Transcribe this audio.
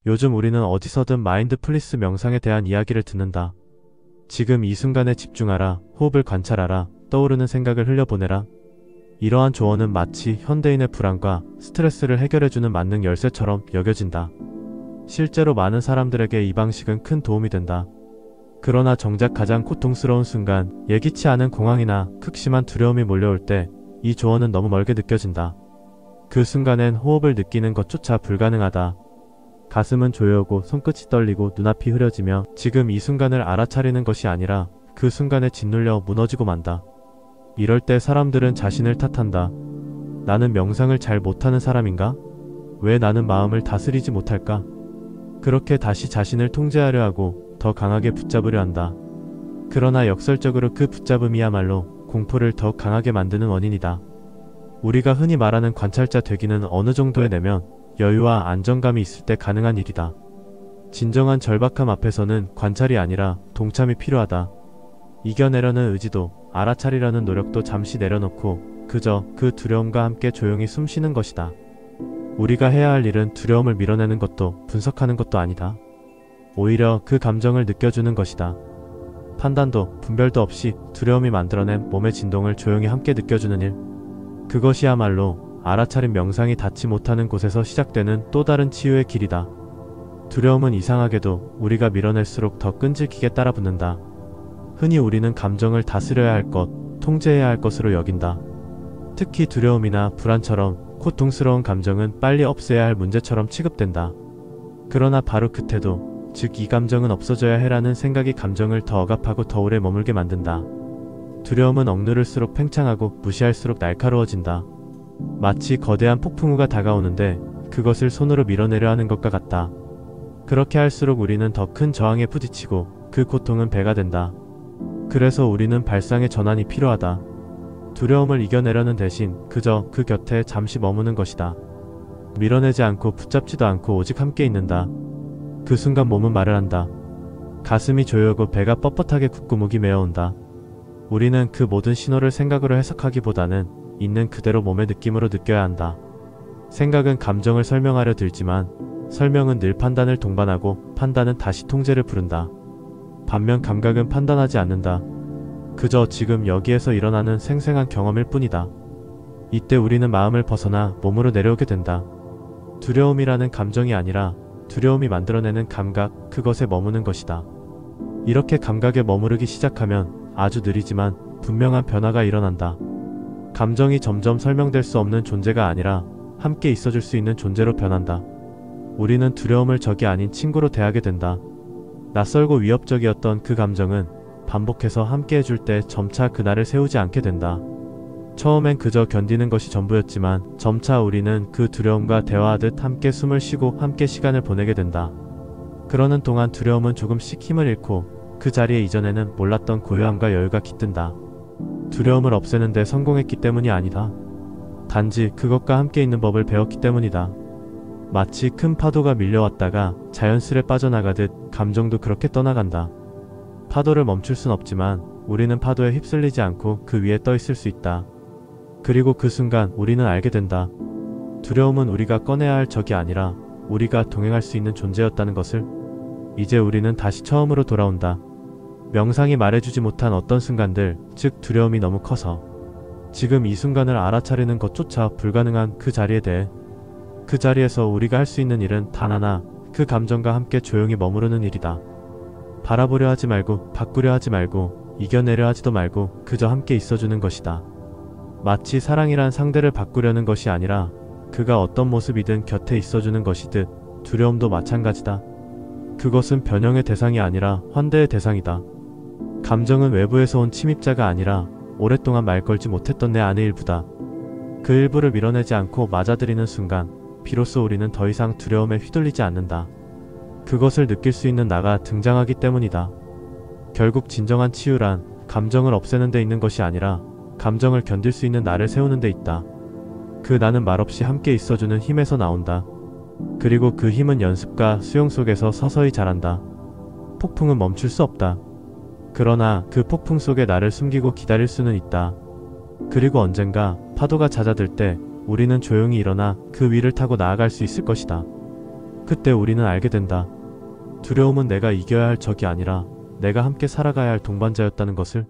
요즘 우리는 어디서든 마인드풀리스 명상에 대한 이야기를 듣는다. 지금 이 순간에 집중하라, 호흡을 관찰하라, 떠오르는 생각을 흘려보내라. 이러한 조언은 마치 현대인의 불안과 스트레스를 해결해주는 만능 열쇠처럼 여겨진다. 실제로 많은 사람들에게 이 방식은 큰 도움이 된다. 그러나 정작 가장 고통스러운 순간, 예기치 않은 공황이나 극심한 두려움이 몰려올 때 이 조언은 너무 멀게 느껴진다. 그 순간엔 호흡을 느끼는 것조차 불가능하다. 가슴은 조여오고 손끝이 떨리고 눈앞이 흐려지며 지금 이 순간을 알아차리는 것이 아니라 그 순간에 짓눌려 무너지고 만다. 이럴 때 사람들은 자신을 탓한다. 나는 명상을 잘 못하는 사람인가? 왜 나는 마음을 다스리지 못할까? 그렇게 다시 자신을 통제하려 하고 더 강하게 붙잡으려 한다. 그러나 역설적으로 그 붙잡음이야말로 공포를 더욱 강하게 만드는 원인이다. 우리가 흔히 말하는 관찰자 되기는 어느 정도의 내면, 여유와 안정감이 있을 때 가능한 일이다. 진정한 절박함 앞에서는 관찰이 아니라 동참이 필요하다. 이겨내려는 의지도, 알아차리려는 노력도 잠시 내려놓고 그저 그 두려움과 함께 조용히 숨 쉬는 것이다. 우리가 해야 할 일은 두려움을 밀어내는 것도 분석하는 것도 아니다. 오히려 그 감정을 느껴주는 것이다. 판단도 분별도 없이 두려움이 만들어낸 몸의 진동을 조용히 함께 느껴주는 일. 그것이야말로 알아차린 명상이 닿지 못하는 곳에서 시작되는 또 다른 치유의 길이다. 두려움은 이상하게도 우리가 밀어낼수록 더 끈질기게 따라붙는다. 흔히 우리는 감정을 다스려야 할 것, 통제해야 할 것으로 여긴다. 특히 두려움이나 불안처럼 고통스러운 감정은 빨리 없애야 할 문제처럼 취급된다. 그러나 바로 그 태도, 즉 이 감정은 없어져야 해라는 생각이 감정을 더 억압하고 더 오래 머물게 만든다. 두려움은 억누를수록 팽창하고 무시할수록 날카로워진다. 마치 거대한 폭풍우가 다가오는데 그것을 손으로 밀어내려 하는 것과 같다. 그렇게 할수록 우리는 더 큰 저항에 부딪히고 그 고통은 배가 된다. 그래서 우리는 발상의 전환이 필요하다. 두려움을 이겨내려는 대신 그저 그 곁에 잠시 머무는 것이다. 밀어내지 않고 붙잡지도 않고 오직 함께 있는다. 그 순간 몸은 말을 한다. 가슴이 조여오고 배가 뻣뻣하게 귓구멍이 메어온다. 우리는 그 모든 신호를 생각으로 해석하기보다는 있는 그대로 몸의 느낌으로 느껴야 한다. 생각은 감정을 설명하려 들지만 설명은 늘 판단을 동반하고 판단은 다시 통제를 부른다. 반면 감각은 판단하지 않는다. 그저 지금 여기에서 일어나는 생생한 경험일 뿐이다. 이때 우리는 마음을 벗어나 몸으로 내려오게 된다. 두려움이라는 감정이 아니라 두려움이 만들어내는 감각, 그것에 머무는 것이다. 이렇게 감각에 머무르기 시작하면 아주 느리지만 분명한 변화가 일어난다. 감정이 점점 설명될 수 없는 존재가 아니라 함께 있어줄 수 있는 존재로 변한다. 우리는 두려움을 적이 아닌 친구로 대하게 된다. 낯설고 위협적이었던 그 감정은 반복해서 함께 해줄 때 점차 그날을 세우지 않게 된다. 처음엔 그저 견디는 것이 전부였지만 점차 우리는 그 두려움과 대화하듯 함께 숨을 쉬고 함께 시간을 보내게 된다. 그러는 동안 두려움은 조금씩 힘을 잃고 그 자리에 이전에는 몰랐던 고요함과 여유가 깃든다. 두려움을 없애는데 성공했기 때문이 아니다. 단지 그것과 함께 있는 법을 배웠기 때문이다. 마치 큰 파도가 밀려왔다가 자연스레 빠져나가듯 감정도 그렇게 떠나간다. 파도를 멈출 순 없지만 우리는 파도에 휩쓸리지 않고 그 위에 떠 있을 수 있다. 그리고 그 순간 우리는 알게 된다. 두려움은 우리가 꺼내야 할 적이 아니라 우리가 동행할 수 있는 존재였다는 것을. 이제 우리는 다시 처음으로 돌아온다. 명상이 말해주지 못한 어떤 순간들, 즉 두려움이 너무 커서 지금 이 순간을 알아차리는 것조차 불가능한 그 자리에 대해. 그 자리에서 우리가 할 수 있는 일은 단 하나, 그 감정과 함께 조용히 머무르는 일이다. 바라보려 하지 말고, 바꾸려 하지 말고, 이겨내려 하지도 말고 그저 함께 있어주는 것이다. 마치 사랑이란 상대를 바꾸려는 것이 아니라 그가 어떤 모습이든 곁에 있어주는 것이듯 두려움도 마찬가지다. 그것은 변형의 대상이 아니라 환대의 대상이다. 감정은 외부에서 온 침입자가 아니라 오랫동안 말 걸지 못했던 내 안의 일부다. 그 일부를 밀어내지 않고 맞아들이는 순간 비로소 우리는 더 이상 두려움에 휘둘리지 않는다. 그것을 느낄 수 있는 나가 등장하기 때문이다. 결국 진정한 치유란 감정을 없애는 데 있는 것이 아니라 감정을 견딜 수 있는 나를 세우는 데 있다. 그 나는 말없이 함께 있어주는 힘에서 나온다. 그리고 그 힘은 연습과 수용 속에서 서서히 자란다. 폭풍은 멈출 수 없다. 그러나 그 폭풍 속에 나를 숨기고 기다릴 수는 있다. 그리고 언젠가 파도가 잦아들 때 우리는 조용히 일어나 그 위를 타고 나아갈 수 있을 것이다. 그때 우리는 알게 된다. 두려움은 내가 이겨야 할 적이 아니라 내가 함께 살아가야 할 동반자였다는 것을.